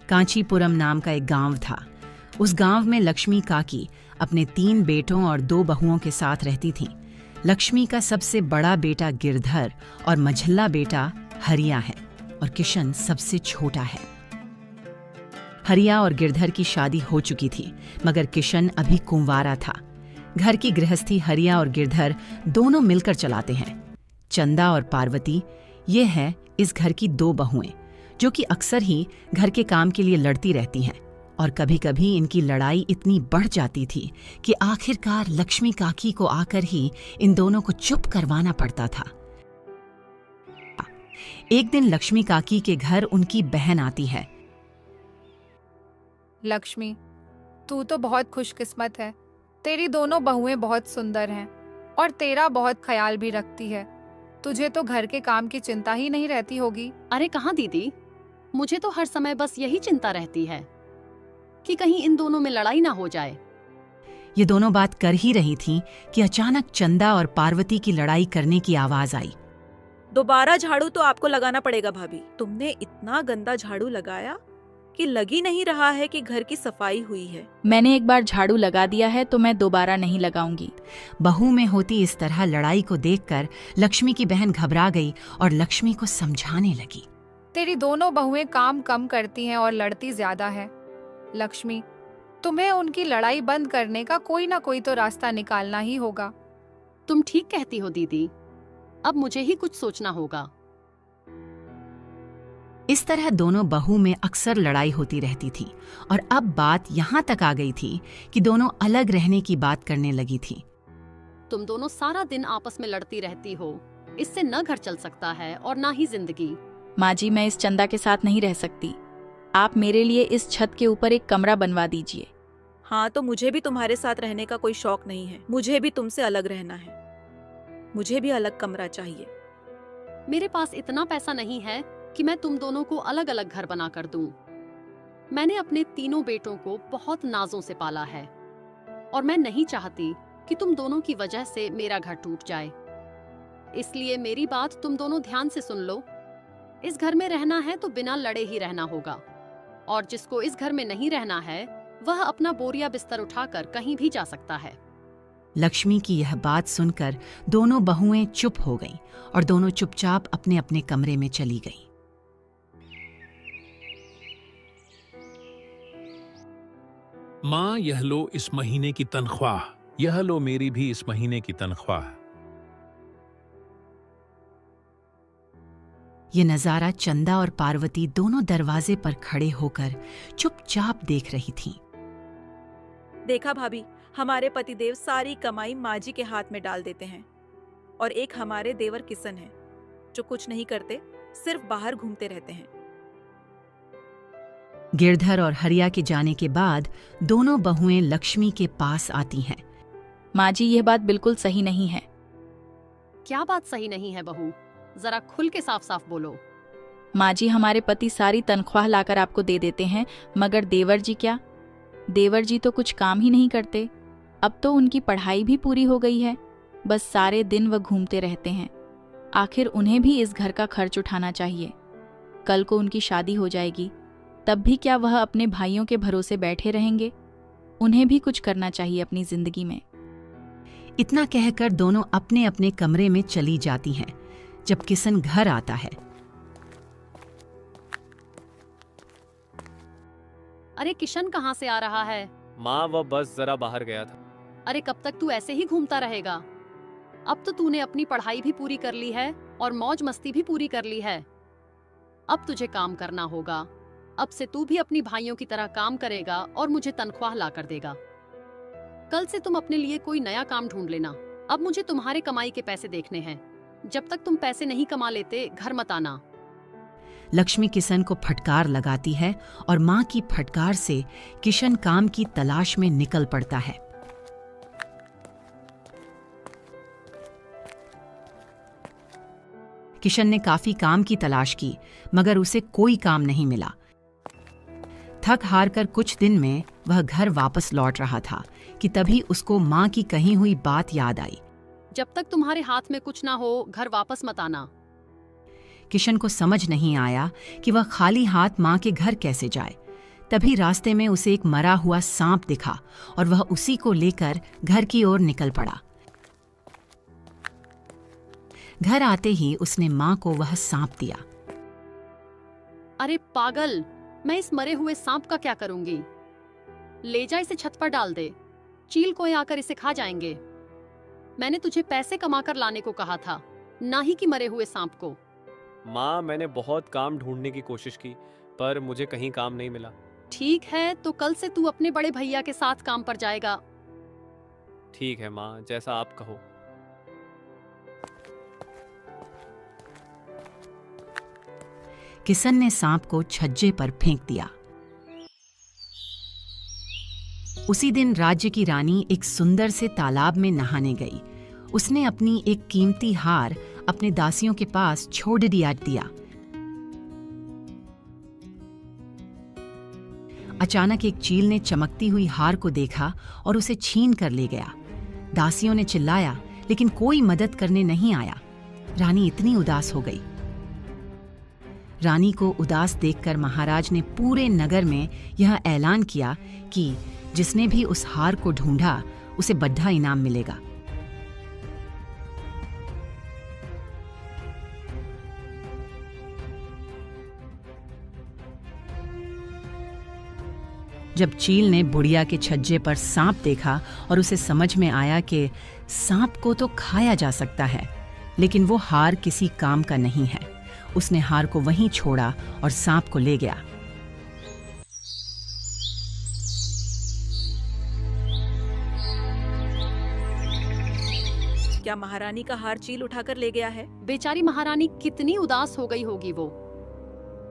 कांचीपुरम नाम का एक गांव था। उस गांव में लक्ष्मी काकी अपने 3 बेटों और 2 बहुओं के साथ रहती थीं। लक्ष्मी का सबसे बड़ा बेटा गिरधर और मझल्ला बेटा हरिया है और किशन सबसे छोटा है। हरिया और गिरधर की शादी हो चुकी थी, मगर किशन अभी कुंवारा था। घर की गृहस्थी हरिया और गिरधर दोनों मिलकर चलाते हैं। चंदा और पार्वती ये है इस घर की 2 बहुएं, जो कि अक्सर ही घर के काम के लिए लड़ती रहती हैं, और कभी कभी इनकी लड़ाई इतनी बढ़ जाती थी कि आखिरकार लक्ष्मी काकी को आकर ही इन दोनों को चुप करवाना पड़ता था। एक दिन लक्ष्मी काकी के घर उनकी बहन आती है। लक्ष्मी, तू तो बहुत खुशकिस्मत है। तेरी दोनों बहुएं बहुत सुंदर हैं और तेरा बहुत ख्याल भी रखती है। तुझे तो घर के काम की चिंता ही नहीं रहती होगी। अरे कहाँ दीदी, मुझे तो हर समय बस यही चिंता रहती है कि कहीं इन दोनों में लड़ाई ना हो जाए। ये दोनों बात कर ही रही थीं कि अचानक चंदा और पार्वती की लड़ाई करने की आवाज आई। दोबारा झाड़ू तो आपको लगाना पड़ेगा भाभी। तुमने इतना गंदा झाड़ू लगाया कि लग ही नहीं रहा है कि घर की सफाई हुई है। मैंने एक बार झाड़ू लगा दिया है तो मैं दोबारा नहीं लगाऊंगी। बहू में होती इस तरह लड़ाई को देखकर लक्ष्मी की बहन घबरा गई और लक्ष्मी को समझाने लगी। तेरी दोनों बहुएं काम कम करती हैं और लड़ती ज्यादा है। लक्ष्मी, तुम्हें उनकी लड़ाई बंद करने का कोई ना कोई तो रास्ता निकालना ही होगा। तुम ठीक कहती हो दीदी, अब मुझे ही कुछ सोचना होगा। इस तरह दोनों बहू में अक्सर लड़ाई होती रहती थी, और अब बात यहाँ तक आ गई थी कि दोनों अलग रहने की बात करने लगी थी। तुम दोनों सारा दिन आपस में लड़ती रहती हो, इससे न घर चल सकता है और ना ही जिंदगी। माँ जी, मैं इस चंदा के साथ नहीं रह सकती। आप मेरे लिए इस छत के ऊपर एक कमरा बनवा दीजिए। हाँ, तो मुझे भी तुम्हारे साथ रहने का कोई शौक नहीं है। मुझे भी तुमसे अलग रहना है। मुझे भी अलग कमरा चाहिए। मेरे पास इतना पैसा नहीं है कि मैं तुम दोनों को अलग अलग घर बना कर दूं। मैंने अपने तीनों बेटों को बहुत नाजों से पाला है और मैं नहीं चाहती कि तुम दोनों की वजह से मेरा घर टूट जाए। इसलिए मेरी बात तुम दोनों ध्यान से सुन लो। इस घर में रहना है तो बिना लड़े ही रहना होगा, और जिसको इस घर में नहीं रहना है वह अपना बोरिया बिस्तर उठाकर कहीं भी जा सकता है। लक्ष्मी की यह बात सुनकर दोनों बहुएं चुप हो गईं और दोनों चुपचाप अपने अपने कमरे में चली गईं। माँ, यह लो इस महीने की तनख्वाह। यह लो मेरी भी इस महीने की तनख्वाह। ये नजारा चंदा और पार्वती दोनों दरवाजे पर खड़े होकर चुपचाप देख रही थीं। देखा भाभी, हमारे पतिदेव सारी कमाई माँ जी के हाथ में डाल देते हैं, और एक हमारे देवर किशन है जो कुछ नहीं करते, सिर्फ बाहर घूमते रहते हैं। गिरधर और हरिया के जाने के बाद दोनों बहुएं लक्ष्मी के पास आती हैं। माँ जी, यह बात बिल्कुल सही नहीं है। क्या बात सही नहीं है बहू? जरा खुल के साफ साफ बोलो। माँ जी, हमारे पति सारी तनख्वाह लाकर आपको दे देते हैं, मगर देवर जी क्या? देवर जी तो कुछ काम ही नहीं करते। अब तो उनकी पढ़ाई भी पूरी हो गई है, बस सारे दिन वह घूमते रहते हैं। आखिर उन्हें भी इस घर का खर्च उठाना चाहिए। कल को उनकी शादी हो जाएगी, तब भी क्या वह अपने भाइयों के भरोसे बैठे रहेंगे? उन्हें भी कुछ करना चाहिए अपनी जिंदगी में। इतना कहकर दोनों अपने अपने कमरे में चली जाती हैं। जब किशन घर आता है, अरे किशन कहाँ से आ रहा है? माँ, वह बस जरा बाहर गया था। अरे कब तक तू ऐसे ही घूमता रहेगा? अब तो तूने अपनी पढ़ाई भी पूरी कर ली है और मौज मस्ती भी पूरी कर ली है। अब तुझे काम करना होगा। अब से तू भी अपनी भाइयों की तरह काम करेगा और मुझे तनख्वाह ला कर देगा। कल से तुम अपने लिए कोई नया काम ढूंढ लेना। अब मुझे तुम्हारे कमाई के पैसे देखने हैं। जब तक तुम पैसे नहीं कमा लेते, घर मत आना। लक्ष्मी किशन को फटकार लगाती है और माँ की फटकार से किशन काम की तलाश में निकल पड़ता है। किशन ने काफी काम की तलाश की, मगर उसे कोई काम नहीं मिला। थक हार कर कुछ दिन में वह घर वापस लौट रहा था कि तभी उसको माँ की कही हुई बात याद आई। जब तक तुम्हारे हाथ में कुछ ना हो, घर वापस मत आना। किशन को समझ नहीं आया कि वह खाली हाथ माँ के घर कैसे जाए। तभी रास्ते में उसे एक मरा हुआ सांप दिखा और वह उसी को लेकर घर की ओर निकल पड़ा। घर आते ही उसने माँ को वह सांप दिया। अरे पागल, मैं इस मरे हुए सांप का क्या करूंगी? ले जा, इसे छत पर डाल दे। चील कोई आकर इसे खा जाएंगे। मैंने तुझे पैसे कमाकर लाने को कहा था, ना ही कि मरे हुए सांप को। माँ, मैंने बहुत काम ढूंढने की कोशिश की पर मुझे कहीं काम नहीं मिला। ठीक है, तो कल से तू अपने बड़े भैया के साथ काम पर जाएगा। ठीक है माँ, जैसा आप कहो। किसन ने सांप को छज्जे पर फेंक दिया। उसी दिन राज्य की रानी एक सुंदर से तालाब में नहाने गई। उसने अपनी एक कीमती हार अपने दासियों के पास छोड़ दिया। अचानक एक चील ने चमकती हुई हार को देखा और उसे छीन कर ले गया। दासियों ने चिल्लाया, लेकिन कोई मदद करने नहीं आया। रानी इतनी उदास हो गई। रानी को उदास देखकर महाराज ने पूरे नगर में यह ऐलान किया कि जिसने भी उस हार को ढूंढा उसे बड़ा इनाम मिलेगा। जब चील ने बुढ़िया के छज्जे पर सांप देखा और उसे समझ में आया कि सांप को तो खाया जा सकता है, लेकिन वो हार किसी काम का नहीं है, उसने हार को वहीं छोड़ा और सांप को ले गया। क्या महारानी का हार चील उठाकर ले गया है? बेचारी महारानी कितनी उदास हो गई होगी वो।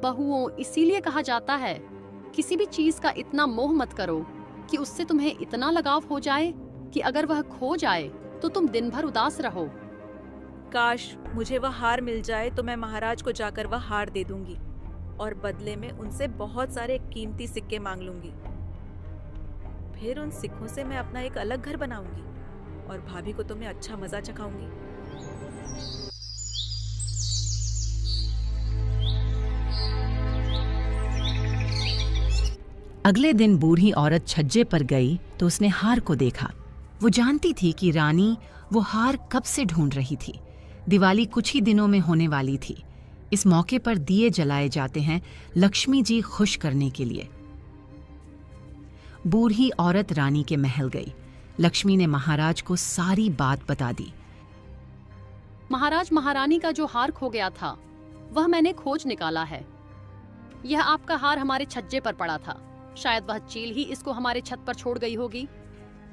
बहुओं, इसीलिए कहा जाता है किसी भी चीज का इतना मोह मत करो कि उससे तुम्हें इतना लगाव हो जाए कि अगर वह खो जाए तो तुम दिन भर उदास रहो। काश मुझे वह हार मिल जाए तो मैं महाराज को जाकर वह हार दे दूंगी और बदले में उनसे बहुत सारे कीमती सिक्के मांग लूंगी। फिर उन सिक्कों से मैं अपना एक अलग घर बनाऊंगी और भाभी को तो मैं अच्छा मजा चखाऊंगी। अगले दिन बूढ़ी औरत छज्जे पर गई तो उसने हार को देखा। वो जानती थी कि रानी वो हार कब से ढूंढ रही थी। दिवाली कुछ ही दिनों में होने वाली थी। इस मौके पर दिए जलाए जाते हैं लक्ष्मी जी खुश करने के लिए। बूढ़ी औरत रानी के महल गई। लक्ष्मी ने महाराज को सारी बात बता दी। महाराज, महारानी का जो हार खो गया था वह मैंने खोज निकाला है। यह आपका हार हमारे छज्जे पर पड़ा था। शायद वह चील ही इसको हमारे छत पर छोड़ गई होगी।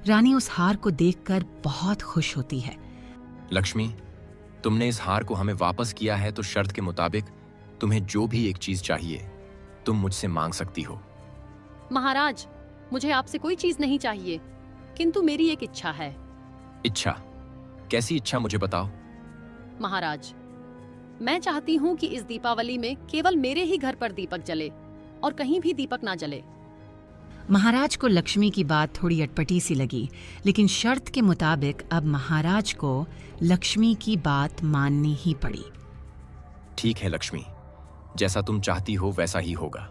रानी उस हार को देखकर बहुत खुश होती है। लक्ष्मी, तुमने इस हार को हमें वापस किया है तो शर्त के मुताबिक तुम्हें जो भी एक चीज चाहिए तुम मुझसे मांग सकती हो। महाराज, मुझे आपसे कोई चीज नहीं चाहिए, किंतु मेरी एक इच्छा है। इच्छा? कैसी इच्छा, मुझे बताओ। महाराज, मैं चाहती हूँ कि इस दीपावली में केवल मेरे ही घर पर दीपक जले और कहीं भी दीपक ना जले। महाराज को लक्ष्मी की बात थोड़ी अटपटी सी लगी, लेकिन शर्त के मुताबिक अब महाराज को लक्ष्मी की बात माननी ही पड़ी। ठीक है लक्ष्मी, जैसा तुम चाहती हो वैसा ही होगा।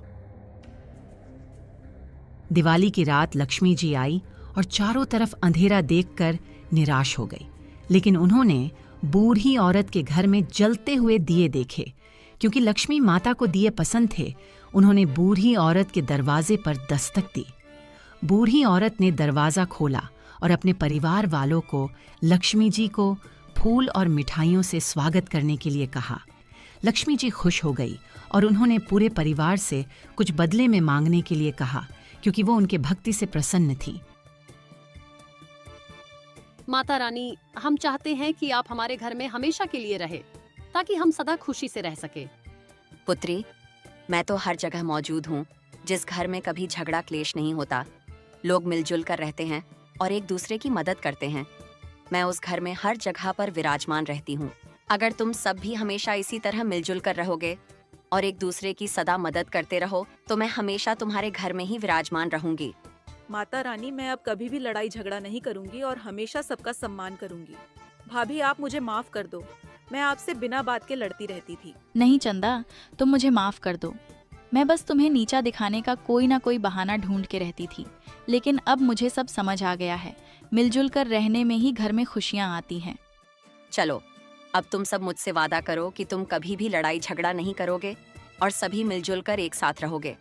दिवाली की रात लक्ष्मी जी आई और चारों तरफ अंधेरा देखकर निराश हो गई, लेकिन उन्होंने बूढ़ी औरत के घर में जलते हुए दिए देखे। क्योंकि लक्ष्मी माता को दिए पसंद थे, उन्होंने बूढ़ी औरत के दरवाजे पर दस्तक दी। बूढ़ी औरत ने दरवाजा खोला और अपने परिवार वालों को लक्ष्मी जी को फूल और मिठाइयों से स्वागत करने के लिए कहा। लक्ष्मी जी खुश हो गई और उन्होंने पूरे परिवार से कुछ बदले में मांगने के लिए कहा, क्योंकि वो उनके भक्ति से प्रसन्न थी। माता रानी, हम चाहते हैं कि आप हमारे घर में हमेशा के लिए रहे, ताकि हम सदा खुशी से रह सके। पुत्री, मैं तो हर जगह मौजूद हूँ। जिस घर में कभी झगड़ा क्लेश नहीं होता, लोग मिलजुल कर रहते हैं और एक दूसरे की मदद करते हैं, मैं उस घर में हर जगह पर विराजमान रहती हूँ। अगर तुम सब भी हमेशा इसी तरह मिलजुल कर रहोगे और एक दूसरे की सदा मदद करते रहो तो मैं हमेशा तुम्हारे घर में ही विराजमान रहूंगी। माता रानी, मैं अब कभी भी लड़ाई झगड़ा नहीं करूंगी और हमेशा सबका सम्मान करूंगी। भाभी, आप मुझे माफ कर दो। मैं आपसे बिना बात के लड़ती रहती थी। नहीं चंदा, तुम मुझे माफ कर दो। मैं बस तुम्हें नीचा दिखाने का कोई ना कोई बहाना ढूंढ के रहती थी, लेकिन अब मुझे सब समझ आ गया है। मिलजुल कर रहने में ही घर में खुशियाँ आती हैं। चलो, अब तुम सब मुझसे वादा करो कि तुम कभी भी लड़ाई झगड़ा नहीं करोगे और सभी मिलजुल कर एक साथ रहोगे।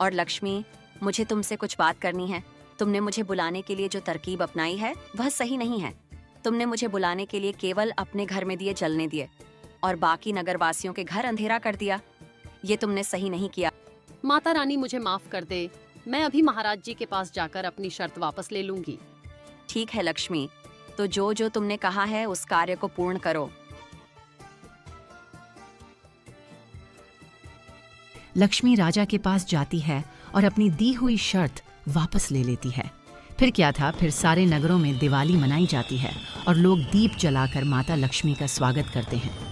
और लक्ष्मी, मुझे तुमसे कुछ बात करनी है। तुमने मुझे बुलाने के लिए जो तरकीब अपनाई है वह सही नहीं है। तुमने मुझे बुलाने के लिए केवल अपने घर में दिए जलने दिए और बाकी नगरवासियों के घर अंधेरा कर दिया। ये तुमने सही नहीं किया। माता रानी मुझे माफ कर दे। मैं अभी महाराज जी के पास जाकर अपनी शर्त वापस ले लूंगी। ठीक है लक्ष्मी, तो जो जो तुमने कहा है उस कार्य को पूर्ण करो। लक्ष्मी राजा के पास जाती है और अपनी दी हुई शर्त वापस ले लेती है। फिर क्या था, फिर सारे नगरों में दिवाली मनाई जाती है और लोग दीप जलाकर माता लक्ष्मी का स्वागत करते हैं।